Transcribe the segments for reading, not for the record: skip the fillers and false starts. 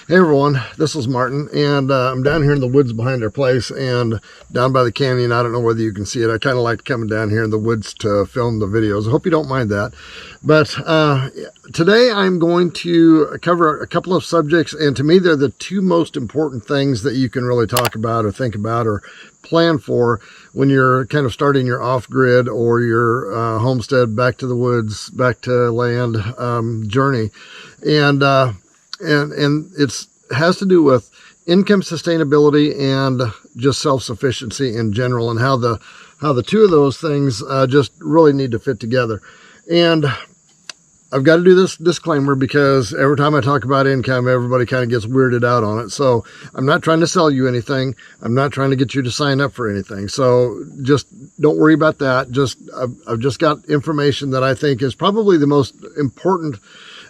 Hey everyone, this is Martin, and I'm down here in the woods behind our place and down by the canyon. I don't know whether you can see it. I kind of like coming down here in the woods to film the videos. I hope you don't mind that. But today I'm going to cover a couple of subjects, and to me they're the two most important things that you can really talk about or think about or plan for when you're kind of starting your off-grid or your homestead, back to the woods, back to land journey. And it has to do with income sustainability and just self-sufficiency in general, and how the two of those things just really need to fit together. And I've got to do this disclaimer because every time I talk about income, everybody kind of gets weirded out on it. So I'm not trying to sell you anything. I'm not trying to get you to sign up for anything. So just don't worry about that. I've just got information that I think is probably the most important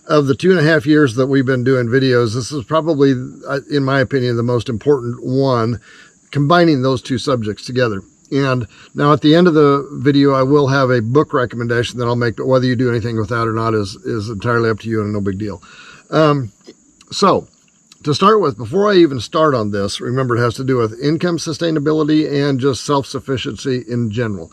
of the 2.5 years that we've been doing videos. This is probably, in my opinion, the most important one, combining those two subjects together. And now at the end of the video, I will have a book recommendation that I'll make, but whether you do anything with that or not is entirely up to you and no big deal. So to start with, before I even start on this, remember it has to do with income sustainability and just self-sufficiency in general.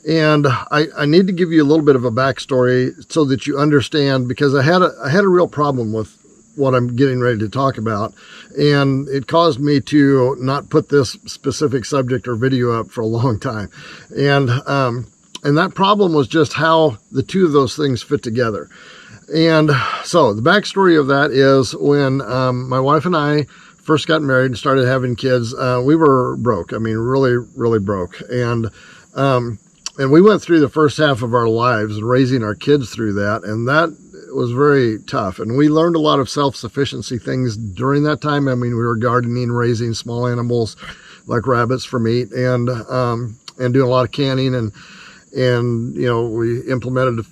And I need to give you a little bit of a backstory so that you understand, because I had a real problem with what I'm getting ready to talk about, and it caused me to not put this specific subject or video up for a long time. And that problem was just how the two of those things fit together. And so the backstory of that is when my wife and I first got married and started having kids, we were broke. I mean, really, really broke. And we went through the first half of our lives raising our kids through that, and that was very tough. And we learned a lot of self-sufficiency things during that time. I mean, we were gardening, raising small animals like rabbits for meat, and doing a lot of canning, and you know, we implemented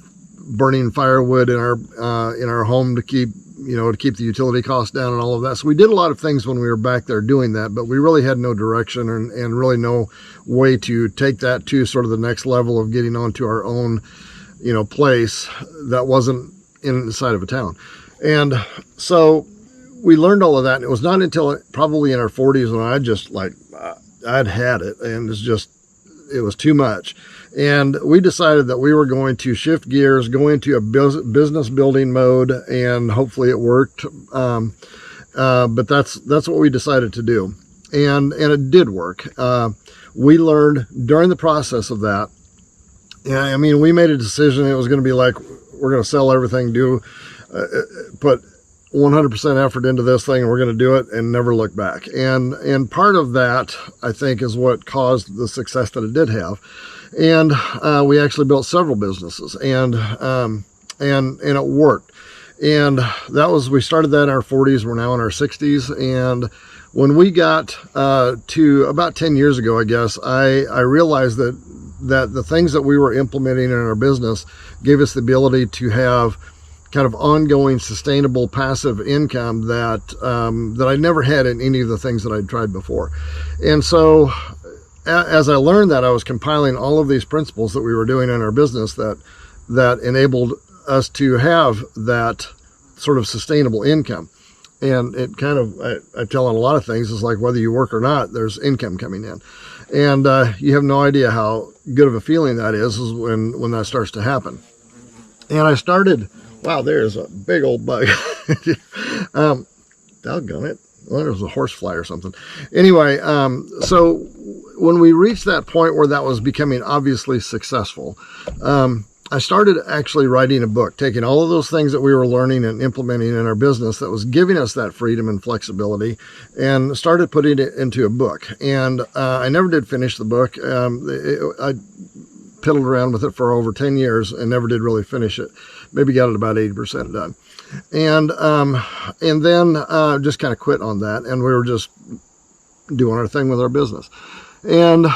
burning firewood in our home to keep the utility costs down and all of that. So we did a lot of things when we were back there doing that, but we really had no direction and really no way to take that to sort of the next level of getting onto our own, place that wasn't inside of a town. And so we learned all of that. And it was not until probably in our 40s when I'd had it, and it was too much. And we decided that we were going to shift gears, go into a business building mode, and hopefully it worked. But that's what we decided to do. And it did work. We learned during the process of that. I mean, we made a decision. It was going to be like, we're going to sell everything, put 100% effort into this thing, and we're going to do it and never look back. And part of that, I think, is what caused the success that it did have. And we actually built several businesses, and it worked. And we started that in our 40s. We're now in our 60s. And when we got to about 10 years ago, I guess, I realized that the things that we were implementing in our business gave us the ability to have kind of ongoing, sustainable, passive income that I never had in any of the things that I'd tried before. And so as I learned that, I was compiling all of these principles that we were doing in our business that enabled us to have that sort of sustainable income. And it kind of, I tell on a lot of things, it's like whether you work or not, there's income coming in. And you have no idea how good of a feeling that is when that starts to happen. And I started, wow, there's a big old bug. Doggone it. Well, there was a horsefly or something. Anyway, so when we reached that point where that was becoming obviously successful, I started actually writing a book, taking all of those things that we were learning and implementing in our business that was giving us that freedom and flexibility, and started putting it into a book. And I never did finish the book. I piddled around with it for over 10 years and never did really finish it. Maybe got it about 80% done. And then just kind of quit on that, and we were just doing our thing with our business. And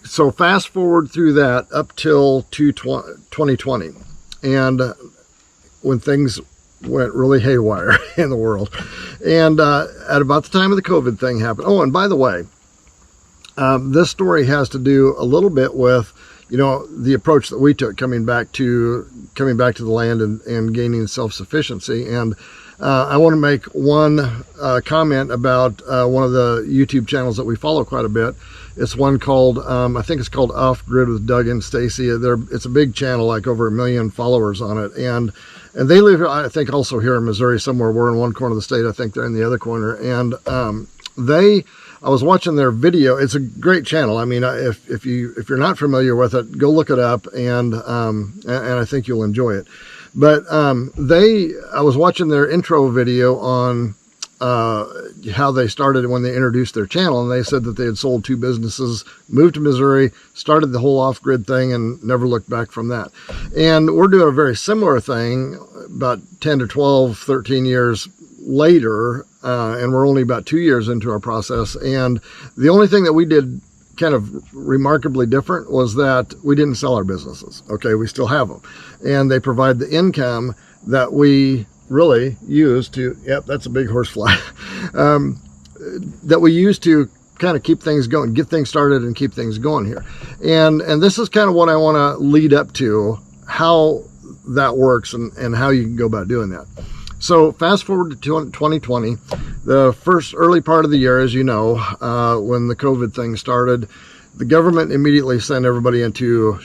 so fast forward through that up till 2020, and when things went really haywire in the world, and at about the time of the COVID thing happened. Oh, and by the way, this story has to do a little bit with the approach that we took coming back to the land and gaining self-sufficiency. And I want to make one comment about one of the YouTube channels that we follow quite a bit. It's one called, I think it's called Off Grid with Doug and Stacy. It's a big channel, like over 1 million followers on it. And they live, I think, also here in Missouri somewhere. We're in one corner of the state. I think they're in the other corner. And I was watching their video. It's a great channel. I mean, if you're not familiar with it, go look it up, and I think you'll enjoy it. But I was watching their intro video on how they started when they introduced their channel, and they said that they had sold 2 businesses, moved to Missouri, started the whole off-grid thing, and never looked back from that. And we're doing a very similar thing about 10 to 12, 13 years later, and we're only about 2 years into our process. And the only thing that we did kind of remarkably different was that we didn't sell our businesses. Okay, we still have them, and they provide the income that we really use to, yep, that's a big horsefly, that we use to kind of keep things going, get things started and keep things going here. And this is kind of what I want to lead up to, how that works and how you can go about doing that. So fast forward to 2020, the first early part of the year, as you know, when the COVID thing started, the government immediately sent everybody into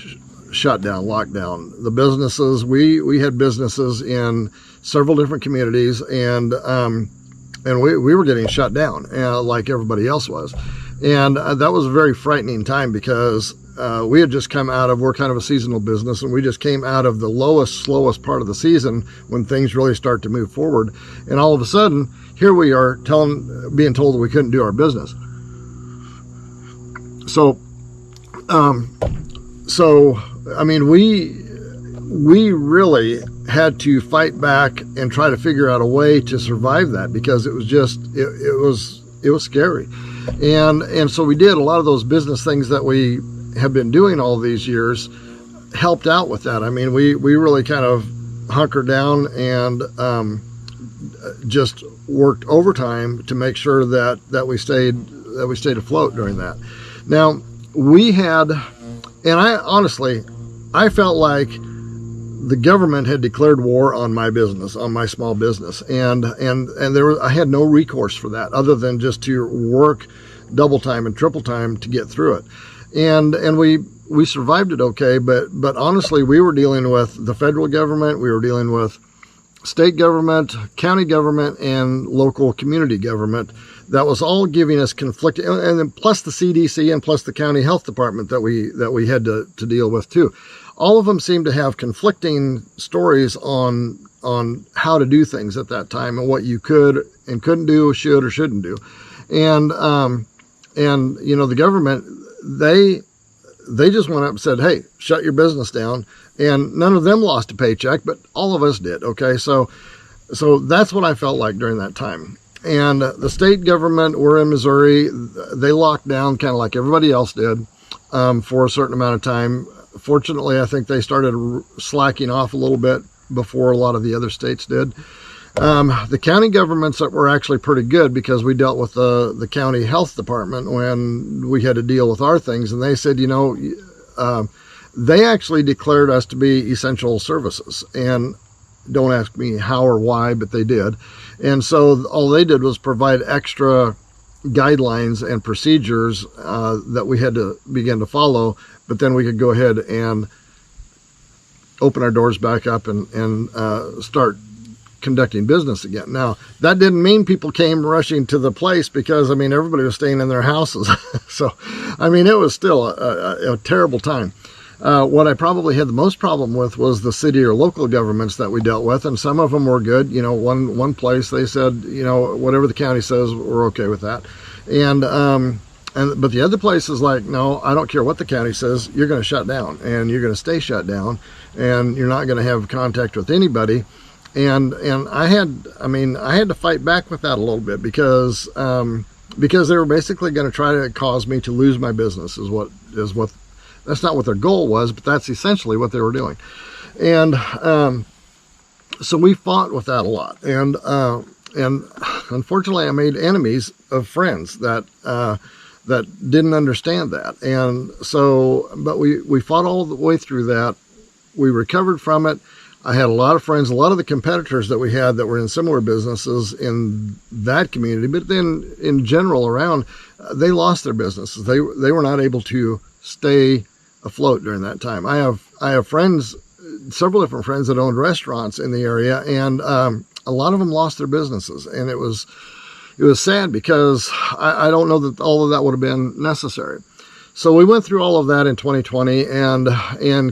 shutdown, lockdown. The businesses, we had businesses in several different communities, and we were getting shut down, like everybody else was. And that was a very frightening time, because we had just come out of, we're kind of a seasonal business, and we just came out of the slowest part of the season when things really start to move forward. And all of a sudden, here we are being told that we couldn't do our business. So, I mean, we really had to fight back and try to figure out a way to survive that, because it was just, it was scary. And so we did a lot of those business things that we have been doing all these years, helped out with that. I mean, we really kind of hunkered down and just worked overtime to make sure that we stayed afloat during that. Now, we had, and I felt like the government had declared war on my business, on my small business, and I had no recourse for that other than just to work double time and triple time to get through it. And we survived it okay, but honestly, we were dealing with the federal government, we were dealing with state government, county government, and local community government. That was all giving us conflict, and then plus the CDC and plus the county health department that we had to deal with too. All of them seemed to have conflicting stories on how to do things at that time, and what you could and couldn't do, should or shouldn't do. And you know, the government, they just went up and said, hey, shut your business down. And none of them lost a paycheck, but all of us did. Okay, so that's what I felt like during that time. And the state government, we're in Missouri, they locked down kind of like everybody else did for a certain amount of time. Fortunately, I think they started slacking off a little bit before a lot of the other states did. The county governments were actually pretty good, because we dealt with the county health department when we had to deal with our things. And they said, you know, they actually declared us to be essential services. And don't ask me how or why, but they did. And so all they did was provide extra guidelines and procedures that we had to begin to follow. But then we could go ahead and open our doors back up and start conducting business again. Now, that didn't mean people came rushing to the place, because, I mean, everybody was staying in their houses. So, I mean, it was still a terrible time. What I probably had the most problem with was the city or local governments that we dealt with, and some of them were good. You know, one place they said, you know, whatever the county says, we're okay with that. But the other place is like, no, I don't care what the county says, you're going to shut down, and you're going to stay shut down, and you're not going to have contact with anybody. And I had to fight back with that a little bit, because they were basically going to try to cause me to lose my business, is what that's not what their goal was, but that's essentially what they were doing. And so we fought with that a lot. And unfortunately, I made enemies of friends that didn't understand that. And so, but we fought all the way through that. We recovered from it. I had a lot of friends, a lot of the competitors that we had that were in similar businesses in that community, but then in general around, they lost their businesses. They were not able to stay afloat during that time. I have friends, several different friends that owned restaurants in the area, and a lot of them lost their businesses, and it was sad because I don't know that all of that would have been necessary. So we went through all of that in 2020 and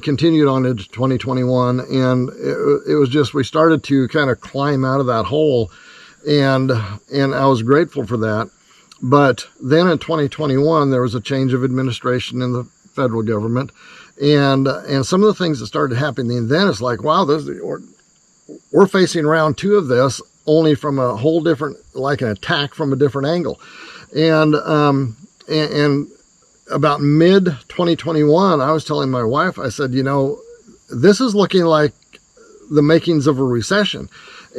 continued on into 2021. And it was just, we started to kind of climb out of that hole, and I was grateful for that. But then in 2021, there was a change of administration in the federal government. And some of the things that started happening then is like, wow, we're facing round 2 of this, only from a whole different, like an attack from a different angle. And about mid 2021, I was telling my wife, I said, this is looking like the makings of a recession.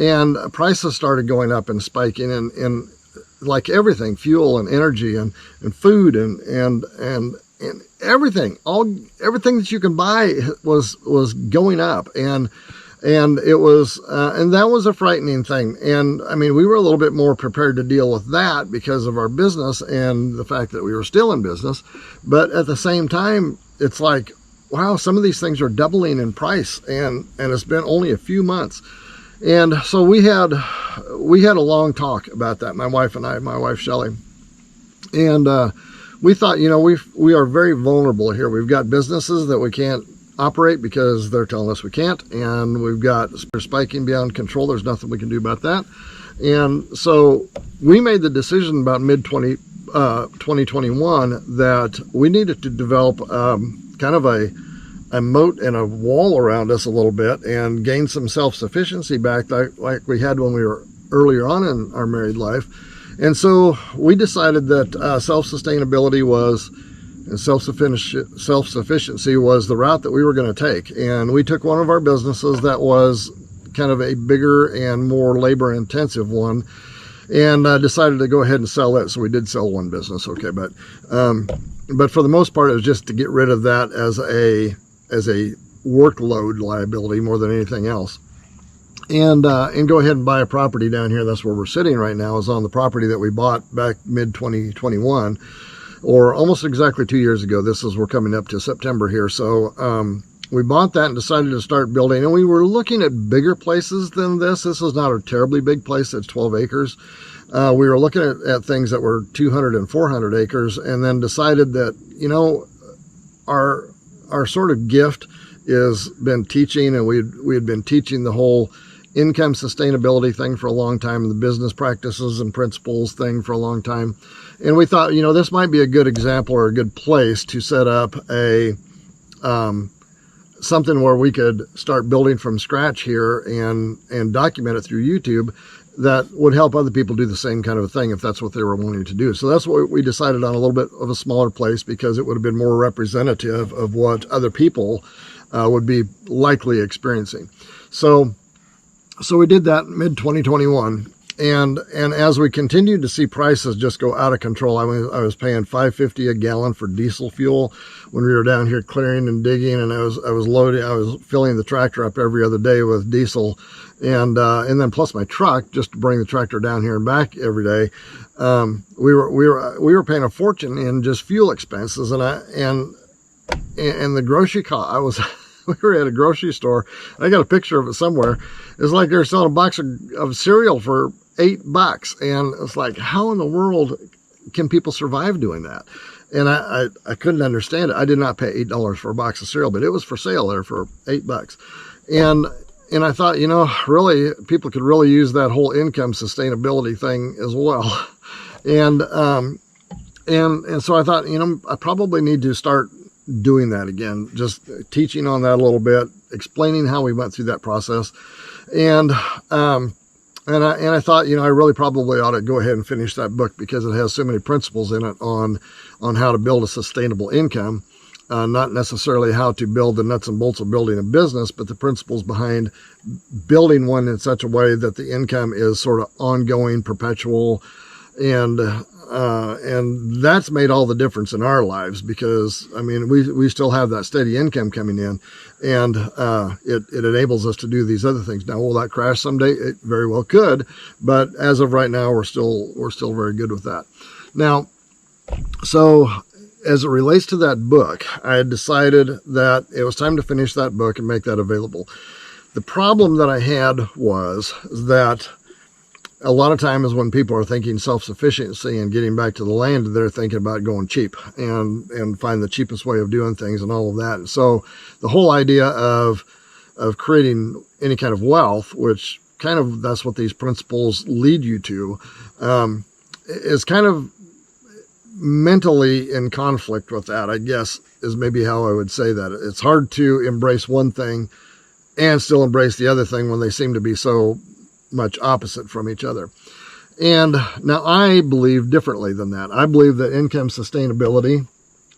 And prices started going up and spiking, and like everything, fuel and energy and food and everything, everything that you can buy was going up. And it was, and that was a frightening thing. And I mean, we were a little bit more prepared to deal with that because of our business and the fact that we were still in business. But at the same time, it's like, wow, some of these things are doubling in price, and it's been only a few months. And so we had a long talk about that, my wife and I, my wife, Shelley. And, we thought, we are very vulnerable here. We've got businesses that we can't operate because they're telling us we can't, and we've got spiking beyond control. There's nothing we can do about that. And so we made the decision about mid 2021 that we needed to develop kind of a moat and a wall around us a little bit and gain some self-sufficiency back like we had when we were earlier on in our married life. And so we decided that self-sustainability and self-sufficiency was the route that we were going to take. And we took one of our businesses that was kind of a bigger and more labor-intensive one, and decided to go ahead and sell it. So we did sell one business, okay, but for the most part, it was just to get rid of that as a workload liability more than anything else. And go ahead and buy a property down here. That's where we're sitting right now, is on the property that we bought back mid 2021. Or almost exactly 2 years ago. We're coming up to September here. So we bought that and decided to start building. And we were looking at bigger places than this. This is not a terribly big place. It's 12 acres. We were looking at things that were 200 and 400 acres, and then decided that, our sort of gift is been teaching, and we had been teaching the whole income sustainability thing for a long time, and the business practices and principles thing for a long time. And we thought, this might be a good example or a good place to set up something where we could start building from scratch here and document it through YouTube that would help other people do the same kind of a thing if that's what they were wanting to do. So that's what we decided on, a little bit of a smaller place, because it would have been more representative of what other people would be likely experiencing. So we did that mid 2021. And as we continued to see prices just go out of control, I was paying $5.50 a gallon for diesel fuel when we were down here clearing and digging, and I was filling the tractor up every other day with diesel, and then plus my truck, just to bring the tractor down here and back every day. We were paying a fortune in just fuel expenses, and the grocery cost. We were at a grocery store. I got a picture of it somewhere. It's like they're selling a box of cereal for $8, and it's like, how in the world can people survive doing that? And I couldn't understand it. I did not pay $8 for a box of cereal, but it was for sale there for $8. And I thought, really, people could really use that whole income sustainability thing as well. And so I thought, I probably need to start doing that again, just teaching on that a little bit, explaining how we went through that process. And I thought, I really probably ought to go ahead and finish that book, because it has so many principles in it on how to build a sustainable income, not necessarily how to build the nuts and bolts of building a business, but the principles behind building one in such a way that the income is sort of ongoing, perpetual, and that's made all the difference in our lives, because I mean, we still have that steady income coming in, and it enables us to do these other things. Now, will that crash someday? It very well could, but as of right now, we're still very good with that. Now, so as it relates to that book, I had decided that it was time to finish that book and make that available. The problem that I had was that a lot of times when people are thinking self-sufficiency and getting back to the land, they're thinking about going cheap and find the cheapest way of doing things and all of that. And so the whole idea of creating any kind of wealth, which kind of that's what these principles lead you to, is kind of mentally in conflict with that, I guess, is maybe how I would say that. It's hard to embrace one thing and still embrace the other thing when they seem to be so much opposite from each other. And now I believe differently than that. I believe that income sustainability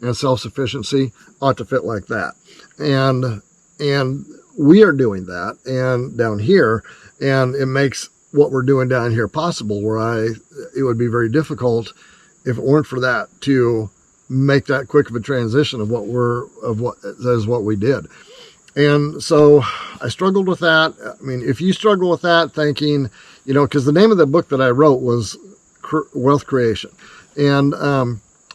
and self-sufficiency ought to fit like that. And we are doing that and down here, and it makes what we're doing down here possible, where it would be very difficult if it weren't for that to make that quick of a transition of what we did. And so I struggled with that. I mean, if you struggle with that thinking, because the name of the book that I wrote was Wealth Creation, and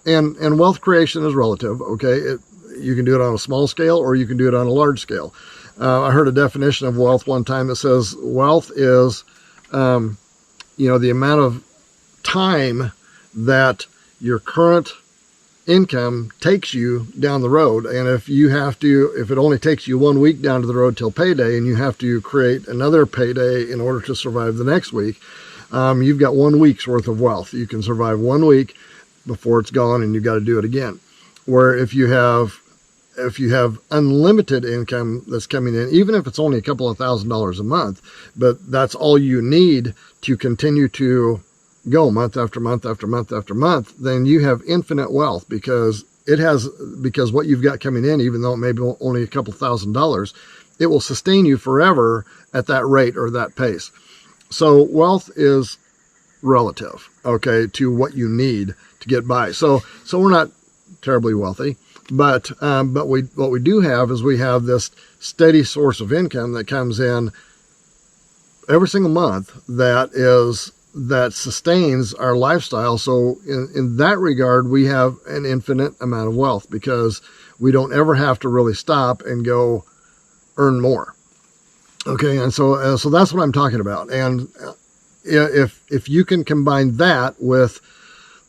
wealth creation is relative. Okay. You can do it on a small scale or you can do it on a large scale. I heard a definition of wealth one time that says wealth is, the amount of time that your current income takes you down the road. And if it only takes you 1 week down to the road till payday, and you have to create another payday in order to survive the next week, you've got 1 week's worth of wealth. You can survive 1 week before it's gone, and you've got to do it again. Where if you have unlimited income that's coming in, even if it's only a couple of $1,000s a month, but that's all you need to continue to go month after month after month after month, then you have infinite wealth, because what you've got coming in, even though it may be only a couple $1,000s, it will sustain you forever at that rate or that pace. So wealth is relative, okay, to what you need to get by. So we're not terribly wealthy, but what we do have is we have this steady source of income that comes in every single month that sustains our lifestyle. So in that regard, we have an infinite amount of wealth, because we don't ever have to really stop and go earn more. Okay. And so that's what I'm talking about. And if you can combine that with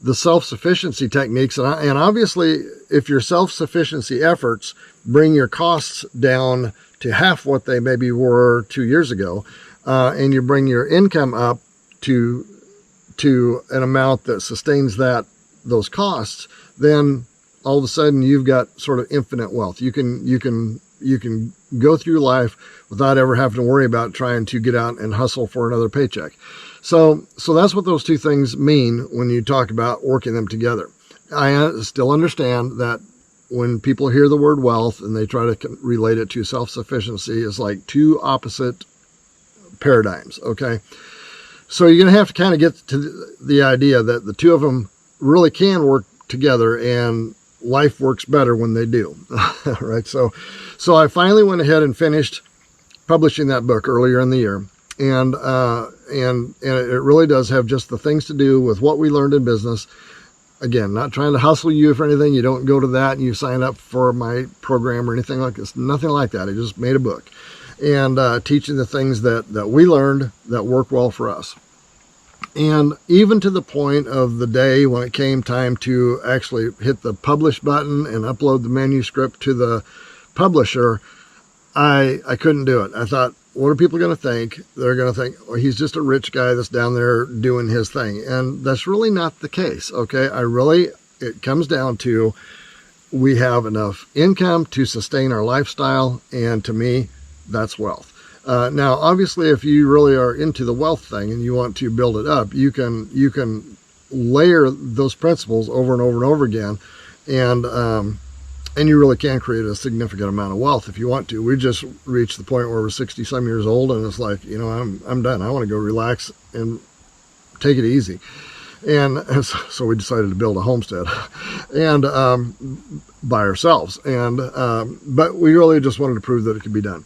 the self-sufficiency techniques, and obviously if your self-sufficiency efforts bring your costs down to half what they maybe were 2 years ago, and you bring your income up to an amount that sustains those costs, then all of a sudden you've got sort of infinite wealth. You can go through life without ever having to worry about trying to get out and hustle for another paycheck. So that's what those two things mean when you talk about working them together. I still understand that when people hear the word wealth and they try to relate it to self-sufficiency, it's like two opposite paradigms. Okay. So you're going to have to kind of get to the idea that the two of them really can work together, and life works better when they do. Right. So I finally went ahead and finished publishing that book earlier in the year. And it really does have just the things to do with what we learned in business. Again, not trying to hustle you for anything. You don't go to that and you sign up for my program or anything like this. Nothing like that. I just made a book and teaching the things that we learned that work well for us. And even to the point of the day when it came time to actually hit the publish button and upload the manuscript to the publisher, I couldn't do it. I thought, what are people going to think? They're going to think, well, he's just a rich guy that's down there doing his thing. And that's really not the case. Okay. It comes down to, we have enough income to sustain our lifestyle. And to me, that's wealth. Now, obviously, if you really are into the wealth thing and you want to build it up, you can layer those principles over and over and over again. And you really can create a significant amount of wealth if you want to. We just reached the point where we're 60 some years old, and it's like, I'm done. I want to go relax and take it easy. And so we decided to build a homestead and by ourselves. And but we really just wanted to prove that it could be done.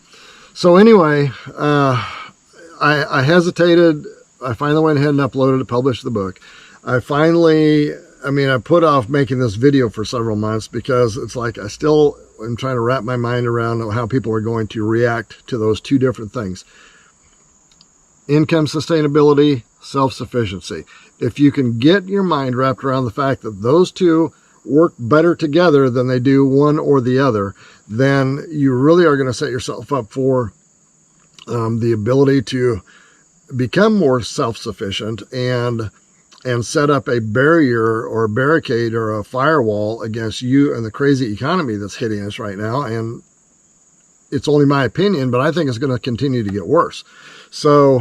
So anyway, I hesitated. I finally went ahead and uploaded it, published the book. I put off making this video for several months because it's like I still am trying to wrap my mind around how people are going to react to those two different things. Income sustainability, self-sufficiency. If you can get your mind wrapped around the fact that those two work better together than they do one or the other, then you really are going to set yourself up for the ability to become more self-sufficient and set up a barrier or a barricade or a firewall against you and the crazy economy that's hitting us right now. And it's only my opinion, but I think it's going to continue to get worse. So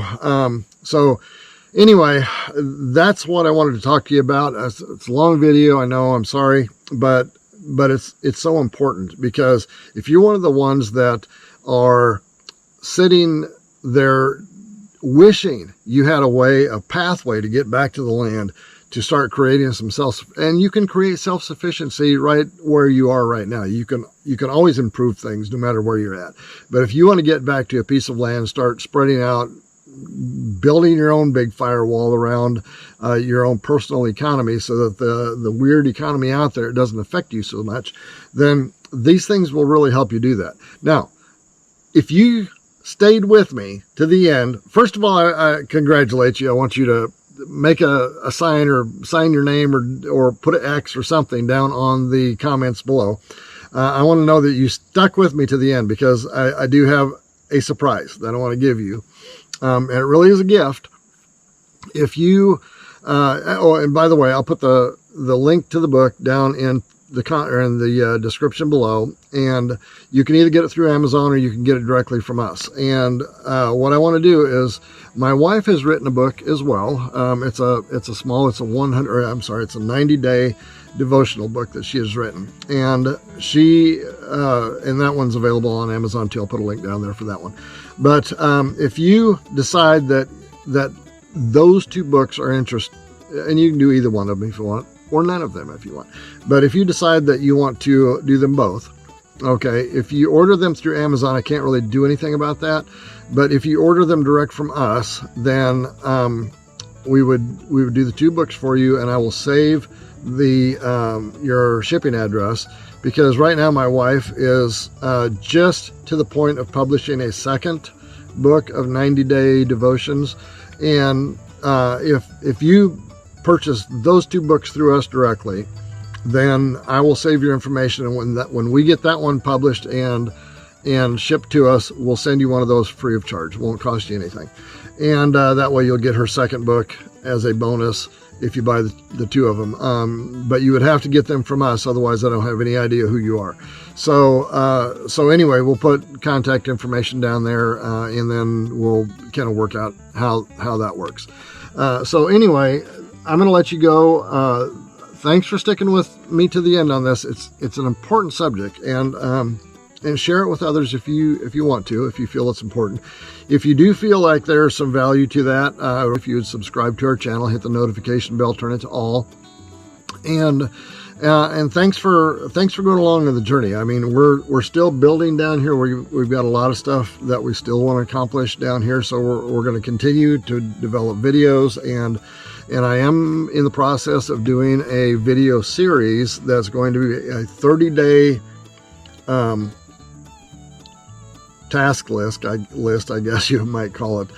anyway, that's what I wanted to talk to you about. It's a long video. I know, I'm sorry, but it's so important, because if you're one of the ones that are sitting there wishing you had a pathway to get back to the land, to start creating some and you can create self-sufficiency right where you are right now. You can always improve things no matter where you're at. But if you want to get back to a piece of land, start spreading out, building your own big firewall around your own personal economy so that the weird economy out there doesn't affect you so much, then these things will really help you do that. Now, if you stayed with me to the end, first of all, I congratulate you. I want you to make a sign, or sign your name, or put an X or something down on the comments below. I want to know that you stuck with me to the end, because I do have a surprise that I want to give you. And it really is a gift. If you, and by the way, I'll put the link to the book down in the description below, and you can either get it through Amazon or you can get it directly from us. And what I want to do is, my wife has written a book as well. It's a 90-day devotional book that she has written, and and that one's available on Amazon too. I'll put a link down there for that one. But if you decide that those two books are interesting, and you can do either one of them if you want, or none of them if you want. But if you decide that you want to do them both, okay, if you order them through Amazon, I can't really do anything about that. But if you order them direct from us, then we would do the two books for you, and I will save your shipping address, because right now my wife is just to the point of publishing a second book of 90-day devotions. And if you purchase those two books through us directly, then I will save your information, and when we get that one published and shipped to us, we'll send you one of those free of charge. It won't cost you anything. And that way you'll get her second book as a bonus if you buy the two of them. But you would have to get them from us, otherwise I don't have any idea who you are. So anyway, we'll put contact information down there, and then we'll kind of work out how that works. So anyway, I'm going to let you go. Thanks for sticking with me to the end on this. It's an important subject, and share it with others if you want to, if you feel it's important. If you do feel like there's some value to that, or if you would subscribe to our channel, hit the notification bell, turn it to all, and thanks for going along on the journey. I mean, we're still building down here. We've got a lot of stuff that we still want to accomplish down here, so we're going to continue to develop videos, and I am in the process of doing a video series that's going to be a 30-day task list, I guess you might call it,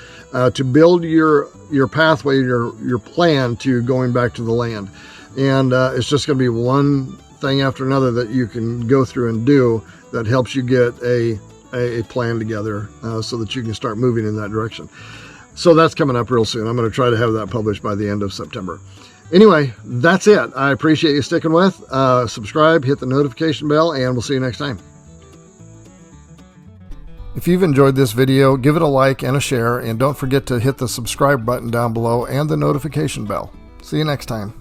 to build your pathway, your plan to going back to the land. And it's just going to be one thing after another that you can go through and do that helps you get a plan together, so that you can start moving in that direction. So that's coming up real soon. I'm going to try to have that published by the end of September. Anyway, that's it. I appreciate you sticking with. Subscribe, hit the notification bell, and we'll see you next time. If you've enjoyed this video, give it a like and a share, and don't forget to hit the subscribe button down below and the notification bell. See you next time.